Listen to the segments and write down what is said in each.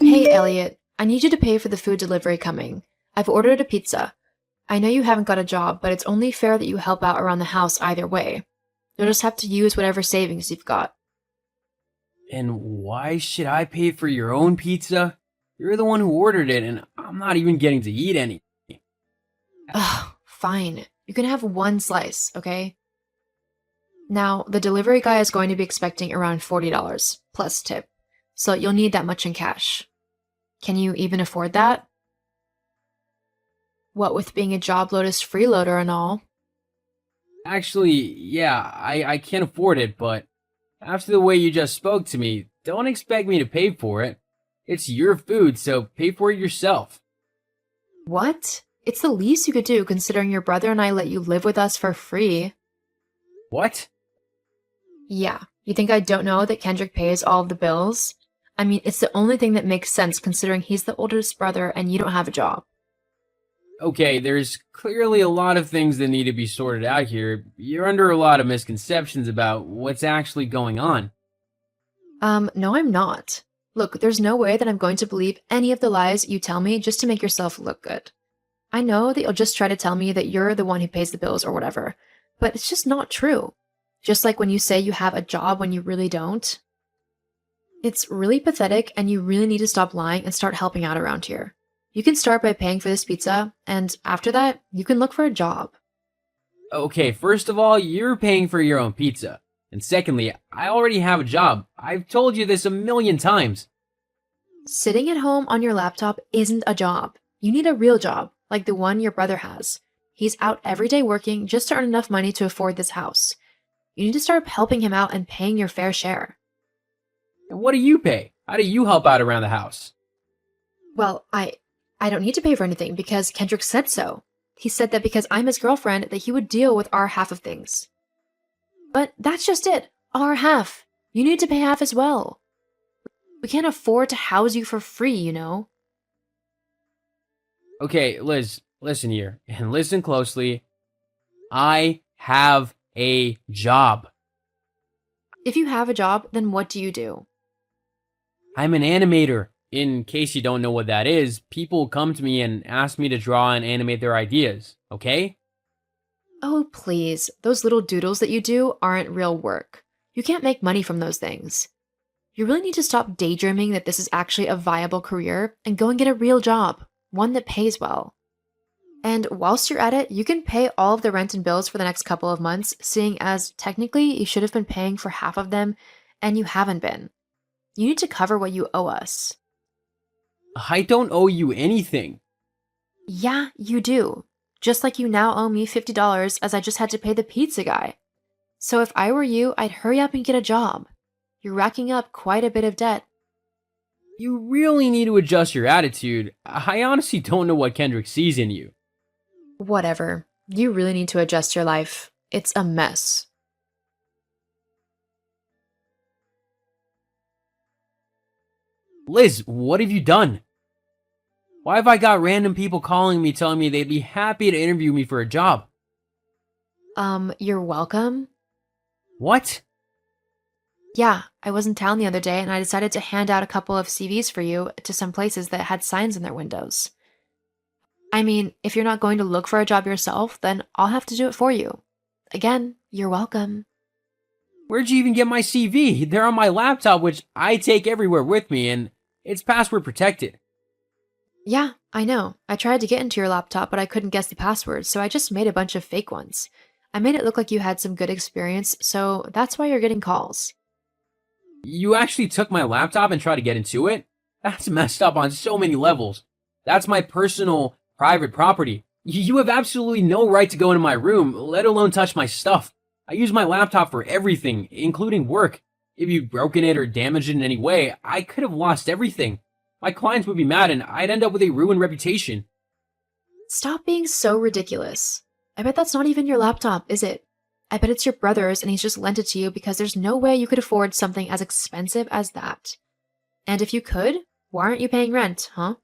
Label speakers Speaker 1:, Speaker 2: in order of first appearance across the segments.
Speaker 1: Hey, Elliot, I need you to pay for the food delivery coming. I've ordered a pizza. I know you haven't got a job, but it's only fair that you help out around the house either way. You'll just have to use whatever savings you've got.
Speaker 2: And why should I pay for your own pizza? You're the one who ordered it, and I'm not even getting to eat any.
Speaker 1: Ugh, fine. You can have one slice, okay? Now, the delivery guy is going to be expecting around $40 plus tip, so you'll need that much in cash. Can you even afford that? What with being a job Lotus freeloader and all?
Speaker 2: Actually, yeah, I can't afford it, but after the way you just spoke to me, don't expect me to pay for it. It's your food, so pay for it yourself.
Speaker 1: What? It's the least you could do considering your brother and I let you live with us for free.
Speaker 2: What?
Speaker 1: Yeah, you think I don't know that Kendrick pays all of the bills? I mean, it's the only thing that makes sense considering he's the oldest brother and you don't have a job.
Speaker 2: Okay, there's clearly a lot of things that need to be sorted out here. You're under a lot of misconceptions about what's actually going on.
Speaker 1: No, I'm not. Look, there's no way that I'm going to believe any of the lies you tell me just to make yourself look good. I know that you'll just try to tell me that you're the one who pays the bills or whatever, but it's just not true. Just like when you say you have a job when you really don't. It's really pathetic, and you really need to stop lying and start helping out around here. You can start by paying for this pizza, and after that, you can look for a job.
Speaker 2: Okay, first of all, you're paying for your own pizza. And secondly, I already have a job. I've told you this a million times.
Speaker 1: Sitting at home on your laptop isn't a job. You need a real job, like the one your brother has. He's out every day working just to earn enough money to afford this house. You need to start helping him out and paying your fair share.
Speaker 2: And what do you pay? How do you help out around the house?
Speaker 1: Well, I don't need to pay for anything because Kendrick said so. He said that because I'm his girlfriend that he would deal with our half of things. But that's just it. Our half. You need to pay half as well. We can't afford to house you for free, you know?
Speaker 2: Okay, Liz, listen here, and listen closely. I have a job.
Speaker 1: If you have a job, then what do you do?
Speaker 2: I'm an animator. In case you don't know what that is, people come to me and ask me to draw and animate their ideas, okay?
Speaker 1: Oh, please. Those little doodles that you do aren't real work. You can't make money from those things. You really need to stop daydreaming that this is actually a viable career and go and get a real job, one that pays well. And whilst you're at it, you can pay all of the rent and bills for the next couple of months, seeing as technically you should have been paying for half of them and you haven't been. You need to cover what you owe us.
Speaker 2: I don't owe you anything.
Speaker 1: Yeah, you do. Just like you now owe me $50 as I just had to pay the pizza guy. So if I were you, I'd hurry up and get a job. You're racking up quite a bit of debt.
Speaker 2: You really need to adjust your attitude. I honestly don't know what Kendrick sees in you.
Speaker 1: Whatever. You really need to adjust your life. It's a mess.
Speaker 2: Liz, what have you done? Why have I got random people calling me telling me they'd be happy to interview me for a job?
Speaker 1: You're welcome?
Speaker 2: What?
Speaker 1: Yeah, I was in town the other day and I decided to hand out a couple of CVs for you to some places that had signs in their windows. I mean, if you're not going to look for a job yourself, then I'll have to do it for you. Again, you're welcome.
Speaker 2: Where'd you even get my CV? They're on my laptop, which I take everywhere with me, and it's password protected.
Speaker 1: Yeah, I know. I tried to get into your laptop, but I couldn't guess the password, so I just made a bunch of fake ones. I made it look like you had some good experience, so that's why you're getting calls.
Speaker 2: You actually took my laptop and tried to get into it? That's messed up on so many levels. That's my personal, private property. You have absolutely no right to go into my room, let alone touch my stuff. I use my laptop for everything, including work. If you've broken it or damaged it in any way, I could have lost everything. My clients would be mad and I'd end up with a ruined reputation.
Speaker 1: Stop being so ridiculous. I bet that's not even your laptop, is it? I bet it's your brother's and he's just lent it to you because there's no way you could afford something as expensive as that. And if you could, why aren't you paying rent, huh?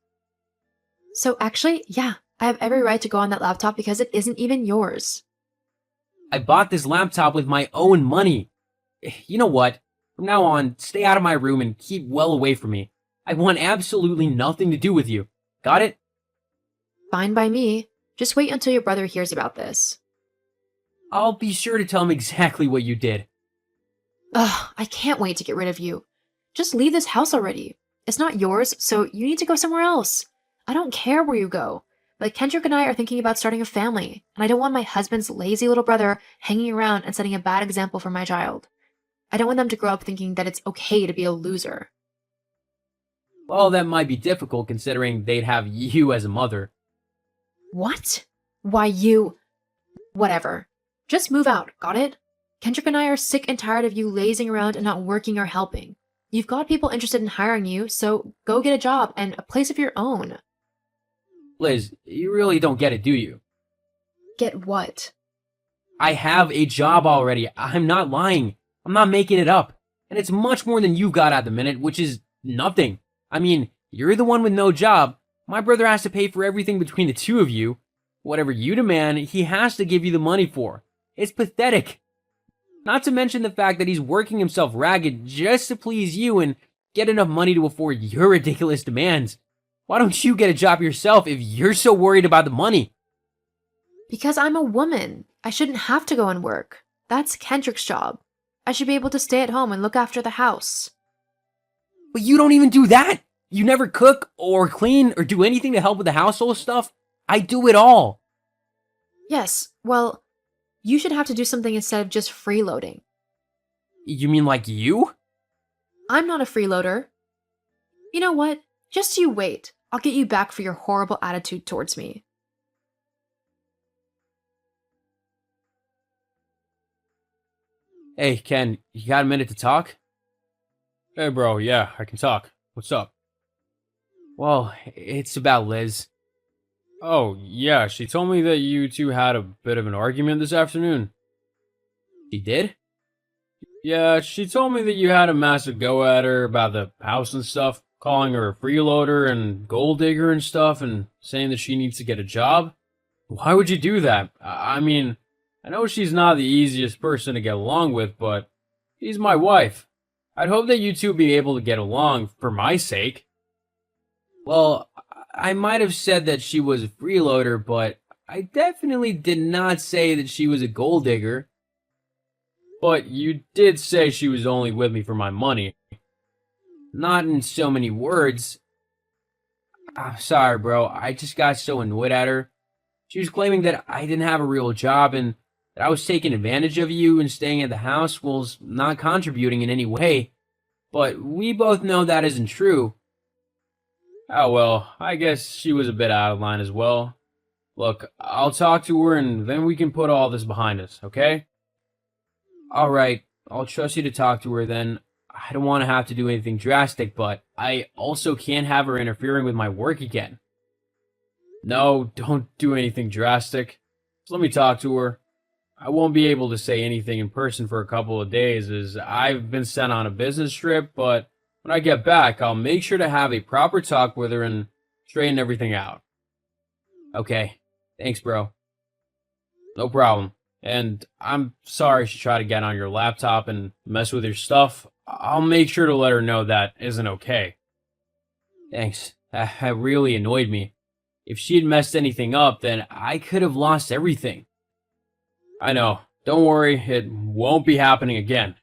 Speaker 1: So actually, yeah, I have every right to go on that laptop because it isn't even yours.
Speaker 2: I bought this laptop with my own money. You know what? From now on, stay out of my room and keep well away from me. I want absolutely nothing to do with you. Got it?
Speaker 1: Fine by me. Just wait until your brother hears about this.
Speaker 2: I'll be sure to tell him exactly what you did.
Speaker 1: Ugh, I can't wait to get rid of you. Just leave this house already. It's not yours, so you need to go somewhere else. I don't care where you go, but Kendrick and I are thinking about starting a family, and I don't want my husband's lazy little brother hanging around and setting a bad example for my child. I don't want them to grow up thinking that it's okay to be a loser.
Speaker 2: Well, that might be difficult considering they'd have you as a mother.
Speaker 1: What? Why you? Whatever. Just move out, got it? Kendrick and I are sick and tired of you lazing around and not working or helping. You've got people interested in hiring you, so go get a job and a place of your own.
Speaker 2: Liz, you really don't get it, do you?
Speaker 1: Get what?
Speaker 2: I have a job already. I'm not lying. I'm not making it up. And it's much more than you've got at the minute, which is nothing. I mean, you're the one with no job. My brother has to pay for everything between the two of you. Whatever you demand, he has to give you the money for. It's pathetic. Not to mention the fact that he's working himself ragged just to please you and get enough money to afford your ridiculous demands. Why don't you get a job yourself if you're so worried about the money?
Speaker 1: Because I'm a woman. I shouldn't have to go and work. That's Kendrick's job. I should be able to stay at home and look after the house.
Speaker 2: But you don't even do that. You never cook or clean or do anything to help with the household stuff. I do it all.
Speaker 1: Yes, well, you should have to do something instead of just freeloading.
Speaker 2: You mean like you?
Speaker 1: I'm not a freeloader. You know what? Just you wait. I'll get you back for your horrible attitude towards me.
Speaker 2: Hey, Ken, you got a minute to talk?
Speaker 3: Hey, bro, yeah, I can talk. What's up?
Speaker 2: Well, it's about Liz.
Speaker 3: Oh, yeah, she told me that you two had a bit of an argument this afternoon.
Speaker 2: She did?
Speaker 3: Yeah, she told me that you had a massive go at her about the house and stuff, calling her a freeloader and gold digger and stuff, and saying that she needs to get a job. Why would you do that? I mean, I know she's not the easiest person to get along with, but she's my wife. I'd hope that you two be able to get along for my sake.
Speaker 2: Well, I might have said that she was a freeloader, but I definitely did not say that she was a gold digger.
Speaker 3: But you did say she was only with me for my money.
Speaker 2: Not in so many words. I'm sorry, bro. I just got so annoyed at her. She was claiming that I didn't have a real job and that I was taking advantage of you and staying at the house while not contributing in any way. But we both know that isn't true.
Speaker 3: Oh well, I guess she was a bit out of line as well. Look, I'll talk to her and then we can put all this behind us, okay?
Speaker 2: Alright, I'll trust you to talk to her then. I don't want to have to do anything drastic, but I also can't have her interfering with my work again.
Speaker 3: No, don't do anything drastic. Just let me talk to her. I won't be able to say anything in person for a couple of days as I've been sent on a business trip, but when I get back, I'll make sure to have a proper talk with her and straighten everything out.
Speaker 2: Okay, thanks, bro.
Speaker 3: No problem. And I'm sorry she tried to get on your laptop and mess with your stuff. I'll make sure to let her know that isn't okay.
Speaker 2: Thanks. That really annoyed me. If she'd messed anything up, then I could have lost everything.
Speaker 3: I know. Don't worry, it won't be happening again.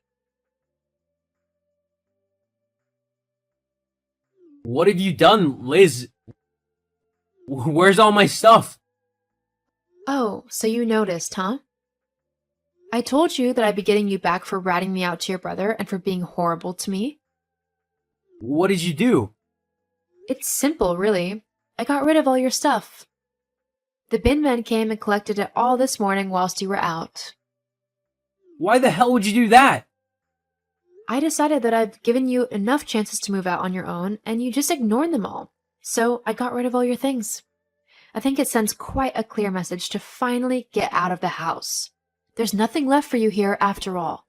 Speaker 2: What have you done, Liz? Where's all my stuff?
Speaker 1: Oh, so you noticed, huh? I told you that I'd be getting you back for ratting me out to your brother and for being horrible to me.
Speaker 2: What did you do?
Speaker 1: It's simple, really. I got rid of all your stuff. The bin men came and collected it all this morning whilst you were out.
Speaker 2: Why the hell would you do that?
Speaker 1: I decided that I've given you enough chances to move out on your own, and you just ignored them all. So I got rid of all your things. I think it sends quite a clear message to finally get out of the house. There's nothing left for you here after all.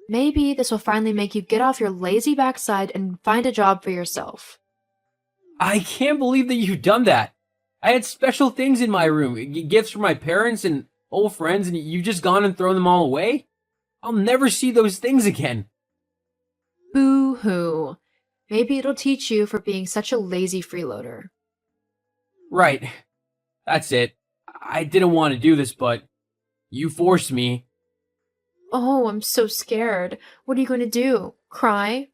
Speaker 1: Maybe this will finally make you get off your lazy backside and find a job for yourself.
Speaker 2: I can't believe that you've done that. I had special things in my room, gifts for my parents and old friends, and you've just gone and thrown them all away? I'll never see those things again.
Speaker 1: Boo-hoo. Maybe it'll teach you for being such a lazy freeloader.
Speaker 2: Right. That's it. I didn't want to do this, but you forced me.
Speaker 1: Oh, I'm so scared. What are you going to do? Cry?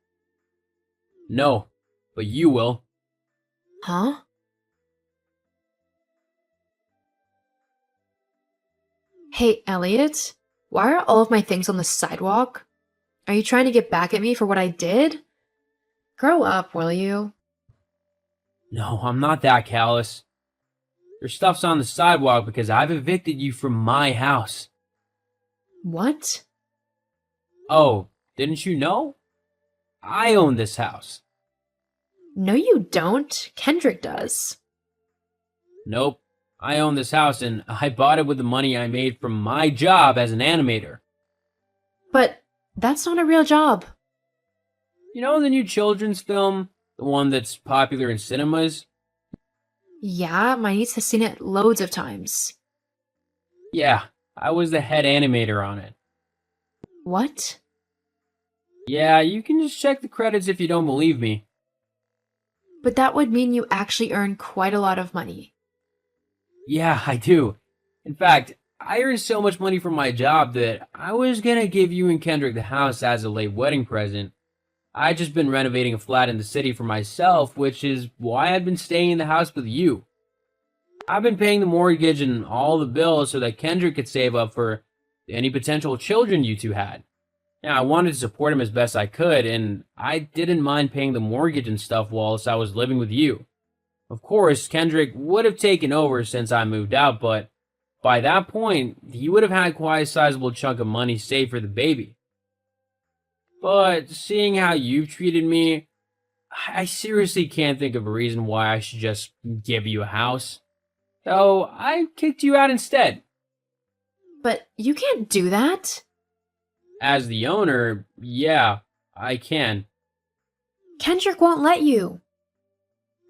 Speaker 2: No, but you will.
Speaker 1: Huh? Hey, Elliot, why are all of my things on the sidewalk? Are you trying to get back at me for what I did? Grow up, will you?
Speaker 2: No, I'm not that callous. Your stuff's on the sidewalk because I've evicted you from my house.
Speaker 1: What?
Speaker 2: Oh, didn't you know? I own this house.
Speaker 1: No, you don't. Kendrick does.
Speaker 2: Nope. I own this house and I bought it with the money I made from my job as an animator.
Speaker 1: But that's not a real job.
Speaker 2: You know the new children's film? The one that's popular in cinemas?
Speaker 1: Yeah, my niece has seen it loads of times.
Speaker 2: Yeah, I was the head animator on it.
Speaker 1: What?
Speaker 2: Yeah, you can just check the credits if you don't believe me.
Speaker 1: But that would mean you actually earn quite a lot of money.
Speaker 2: Yeah, I do. In fact, I earn so much money from my job that I was gonna give you and Kendrick the house as a late wedding present. I just been renovating a flat in the city for myself, which is why I've been staying in the house with you. I've been paying the mortgage and all the bills so that Kendrick could save up for any potential children you two had. Now, I wanted to support him as best I could, and I didn't mind paying the mortgage and stuff whilst I was living with you. Of course, Kendrick would have taken over since I moved out, but by that point, he would have had quite a sizable chunk of money saved for the baby. But seeing how you've treated me, I seriously can't think of a reason why I should just give you a house. So I kicked you out instead.
Speaker 1: But you can't do that.
Speaker 2: As the owner, yeah, I can.
Speaker 1: Kendrick won't let you.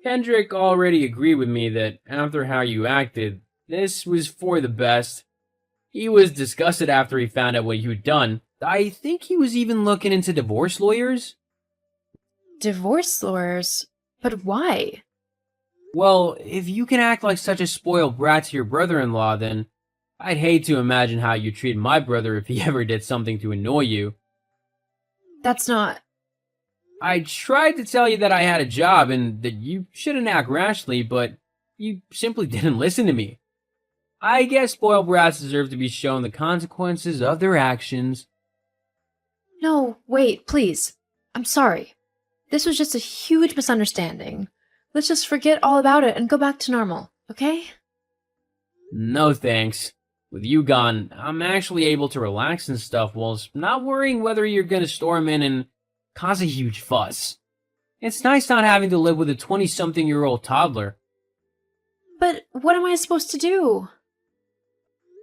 Speaker 2: Kendrick already agreed with me that after how you acted, this was for the best. He was disgusted after he found out what you'd done. I think he was even looking into divorce lawyers.
Speaker 1: Divorce lawyers? But why?
Speaker 2: Well, if you can act like such a spoiled brat to your brother-in-law, then I'd hate to imagine how you treat my brother if he ever did something to annoy you.
Speaker 1: That's not...
Speaker 2: I tried to tell you that I had a job and that you shouldn't act rashly, but you simply didn't listen to me. I guess spoiled brats deserve to be shown the consequences of their actions.
Speaker 1: No, wait, please. I'm sorry. This was just a huge misunderstanding. Let's just forget all about it and go back to normal, okay?
Speaker 2: No thanks. With you gone, I'm actually able to relax and stuff whilst not worrying whether you're gonna storm in and cause a huge fuss. It's nice not having to live with a 20-something-year-old toddler.
Speaker 1: But what am I supposed to do?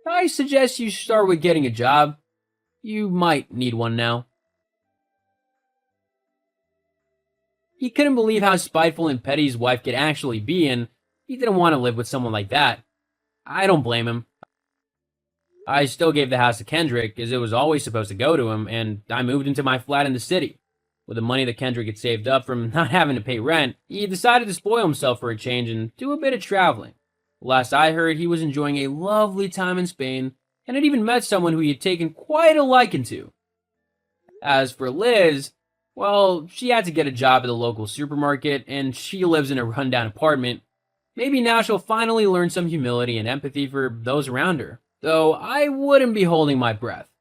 Speaker 2: I suggest you start with getting a job. You might need one now. He couldn't believe how spiteful and petty his wife could actually be, and he didn't want to live with someone like that. I don't blame him. I still gave the house to Kendrick, as it was always supposed to go to him, and I moved into my flat in the city. With the money that Kendrick had saved up from not having to pay rent, he decided to spoil himself for a change and do a bit of traveling. Last I heard, he was enjoying a lovely time in Spain, and had even met someone who he had taken quite a liking to. As for Liz, well, she had to get a job at the local supermarket, and she lives in a rundown apartment. Maybe now she'll finally learn some humility and empathy for those around her, though I wouldn't be holding my breath.